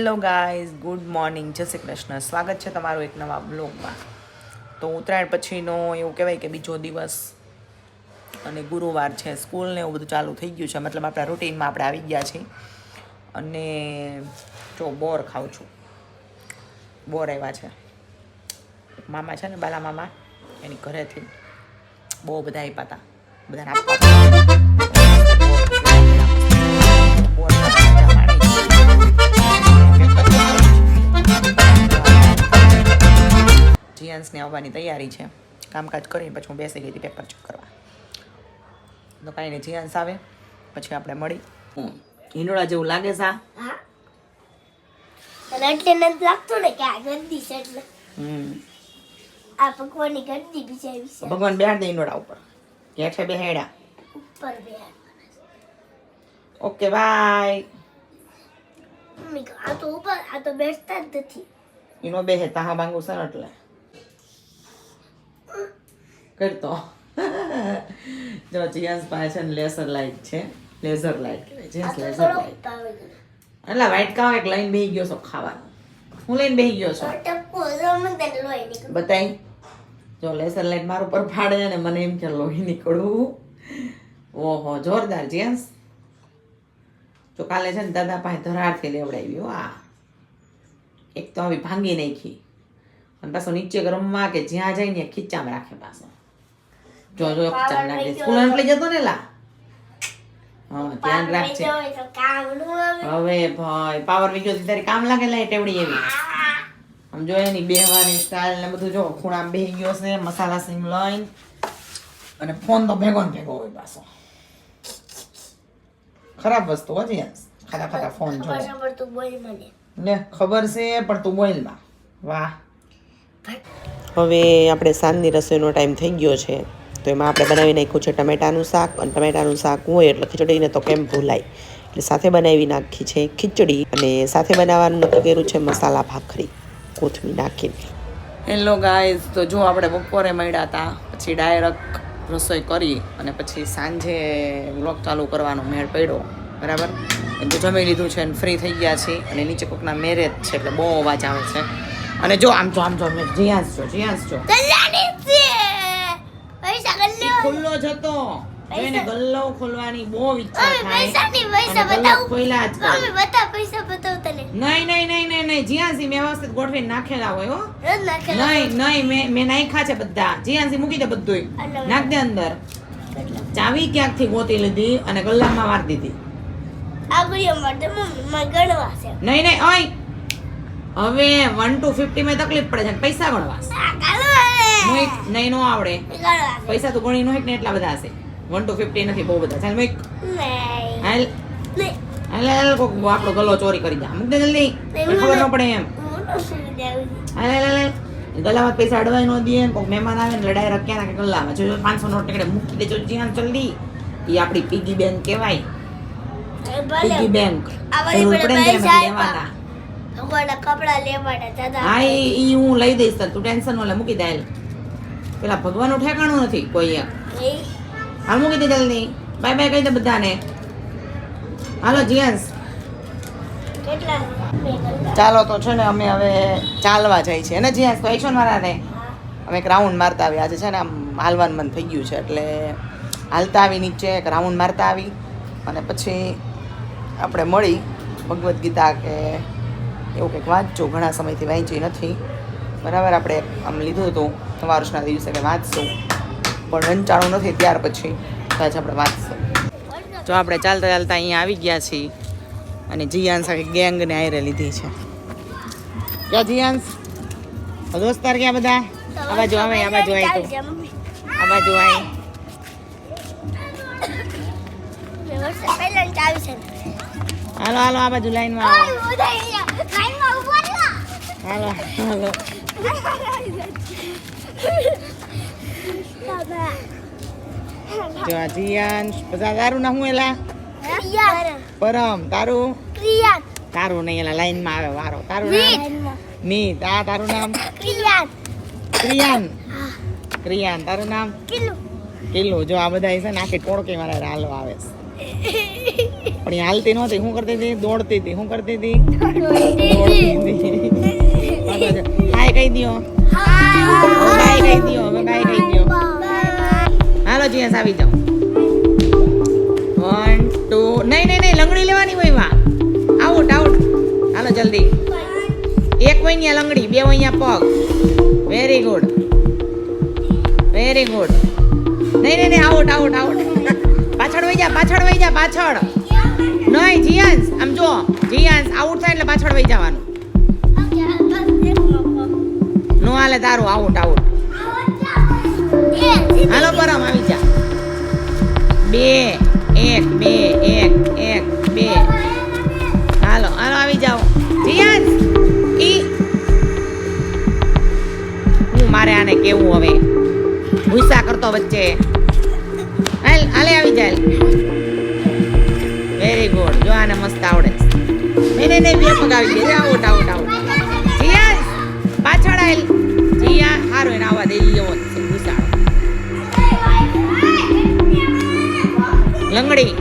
Hello guys, good morning, જય શ્રી કૃષ્ણ. સ્વાગત છે તમારું એક નવા બ્લોગમાં. તો ઉત્તરાયણ પછીનો એવું કહેવાય કે બીજો દિવસ અને ગુરુવાર છે. સ્કૂલ ને એવું બધું ચાલુ થઈ ગયું છે, મતલબ આપણા રૂટીનમાં આપણે આવી ગયા છીએ. અને જો બોર ખાઉં છું, બોર આવ્યા છે. મામા છે ને, બાલા મામા, એની ઘરેથી બહુ બધા આપ્યા હતા, બધાને આપવા. જીયાન્સને આવવાની તૈયારી છે. કામકાજ કરીને પછી હું બેસી ગઈ હતી પેપર ચેક કરવા. તો કાંઈ નહીં, જીયાન્સ આવે પછી આપણે મળી. હિંડોળા જેવું લાગે છે એટલે નથી લાગતું ને કે આ ગંદી છે એટલે. આ ભગવાનની ગંદી બિચારી છે. ભગવાન બેહાડ દે હિંડોળા ઉપર, હેઠે બેહાડ્યા, ઉપર બેહાડ. Okay bye. મમ્મી આ તો ઉપર, આ તો બેસતા જ નથી. એનો બેહે તાહા માંગુ છે એટલે કરતો. જો જીયાન્સ પાસે છે ને લેસર લાઇટ છે, લેઝર લાઇટ કહેવાય, લેઝર લાઇટ. એટલે વ્હાઈટ કાવ એક લઈને બેહી ગયો છો ખાવાનું. હું લઈને બેહી ગયો છું, ટપકો રમન તે લોહી નીકળ. બતાઈ. જો લેસર લાઇટ મારું ઉપર ફાડે અને મને એમ કે લોહી નીકળવું. ઓહો, જોરદાર જીયાન્સ. જો કાલે છે ને દાદા પાસે ધરારથી લેવડાવ્યો. આ એક તો આવી ભાંગી નાખી અને પાછો નીચે રમવા કે જ્યાં જાય ને ખીચામાં રાખે પાછો. જો ખીચામાં રાખે. સ્કૂલ લઈ જતો ને લા. હા, ધ્યાન રાખજે. હવે ભાઈ પાવર વીજો તારી કામ લાગે લા ટેવડી એવી. આમ જો એની બેહવાની સ્ટાઇલ ને બધું જો ખૂણામાં બેહી ગયો છે, મસાલા સીમ લઈને. અને ફોન તો ભેગો ને ભેગો હોય પાછો. ખરાબ વસ્તુ હજી ખાતા ખાતા ફોન જો ને ખબર છે, પણ તું બોલ માં. વાહ. હવે આપણે સાંજની રસોઈનો ટાઈમ થઈ ગયો છે, તો એમાં આપણે બનાવી નાખ્યું છે ટમેટાનું શાક. અને ટમેટાનું શાક હોય એટલે ખીચડીને તો કેમ ભૂલાય, એટલે સાથે બનાવી નાખી છે ખીચડી. અને સાથે બનાવવાનું નક્કી કર્યું છે મસાલા ભાખરી, કોથમીર નાખીને. હેલો ગાઈઝ, તો જો આપણે બપોરે મળ્યા હતા, પછી ડાયરેક્ટ રસોઈ કરી અને પછી સાંજે વ્લોગ ચાલુ કરવાનો મેળ પડ્યો. બરાબર, જમી લીધું છે અને ફ્રી થઈ ગયા છીએ. અને નીચે કોકના મેરેજ છે એટલે બહુ અવાજ આવે છે. અને જો આમ જો જીયાન્સ જો ખુલ્લો જતો એને ગલ્લો ખોલવાની બહુ ઈચ્છા થાય. ખોલ્યા જ મમ્મી બતા પૈસા બતાવ તને. નહીં જીયાન્સી મેં વ્યવસ્થિત ગોઠવીને નાખેલા હોય હો. નહીં મેં નાખ્યા છે બધા. જીયાન્સી મૂકી દે બધું, નાખ દે અંદર. ચાવી ક્યાંકથી ગોતી લીધી અને ગલ્લામાં વાર દીધી. નહીં ઓય, હવે 1 to 50 માં તકલીફ પડે છે, પૈસા ગણવા નહીં નો આવડે. પૈસા તો ગણી નો ને એટલા બધા હશે. 1 to 50 નથી, બહુ બધા. ચાલ મેક હાલ હાલ કોક આપણો ગલ્લો ચોરી કરી દે. મૂક દે જલ્દી, ખબર ન પડે એમ. હાલ ગલ્લામાં પૈસા અડવાય ન દે. કોક મહેમાન આવે ને લડાઈ રખ્યા નાખે ગલ્લામાં. જો 500 નોટ ટેકડે મૂકી દેજો જીયાન જલ્દી. એ આપણી પીગી બેંક કહેવાય. પીગી બેંક લેવાના. કપડા લેવાના. હા, ઈ હું લઈ દઈશ, તું ટેન્શન ન લે. મૂકી દે. પેલા ભગવાનનું ઠેકાણું નથી કોઈ એક. હાલ મૂકી દે જલ્દી. બાય બાય કહી દે બધાને. હાલો જીયાન્સ, ચાલો તો છે ને અમે હવે ચાલવા જાય છે ને જીયાન્સ. તો એક્શન મારા ને અમે એક રાઉન્ડ મારતા આવી. આજે છે ને આમ હાલવાનું મન થઈ ગયું છે એટલે હાલતા આવી નીચે, એક રાઉન્ડ મારતા આવી. અને પછી આપણે મળી ભગવદ્ ગીતા કે એવું કંઈક વાંચજો. ઘણા સમયથી વાંચી નથી. બરાબર, આપણે આમ લીધું હતું નવા વર્ષના દિવસે કે વાંચશું, પણ વંચાણું નથી. ત્યાર પછી આજે આપણે વાંચશું. જો આપણે ચાલતા ચાલતા અહીંયા આવી ગયા છીએ અને જીયાન્સ આખી ગેંગને આયરે લીધી છે. ક્યાં જીયાન્સ? દોસ્તાર ક્યાં બધા? આ બાજુ આવે, આ બાજુ આવી, તો આ બાજુ આવી. હાલો હાલો, આ બાજુ લાઈનમાં આવો. હાલો હાલો. જો આ જીયાન્સ. બધા તારું ના હું એલા પરમ, તારું તારું નહીં એલા લાઈનમાં આવે વારો. તારું નામ મીત. આ તારું નામ ક્રિયાન. ક્રિયાન તારું નામ કિલ્લુ. જો આ બધા છે ને આખી ટોળકી મારા હાલો આવે છે. પણ એ હાલતી નહોતી, શું કરતી હતી? દોડતી હતી. શું કરતી હતી? દોડતી હતી. હાય કહી દ્યો. બાય કહી દ્યો. હવે બાય કહી દ્યો. હાલો જીયાસ આવી જાઓ. 1 2 નહીં લંગડી લેવાની હોય વા. આઉટ હાલો જલ્દી. એક વૈયા લંગડી, બે વૈયા પગ. વેરી ગુડ નહીં આઉટ પાછળ વઈ જા પાછળ નહીં જીયાંશ આમ જો જીયાંશ આઉટ થાય એટલે પાછળ વઈ જવાનું. નો હાલે તારું આઉટ હાલો પરમ આવી જા. 2 1 2 હાલો આવી જાઓ જીયાંશ. હું મારે આને કેવું હવે ભૂસા કરતો વચ્ચે. હાલે આવી જાય. Very good. જો આને મસ્ત આવડે. નહીં બે પગ આવી ગયા. આઉટ જીયાંશ પાછળ આવેલ જીયા હારો એને આવવા દઈ જવો ભૂસાડો લંગડી.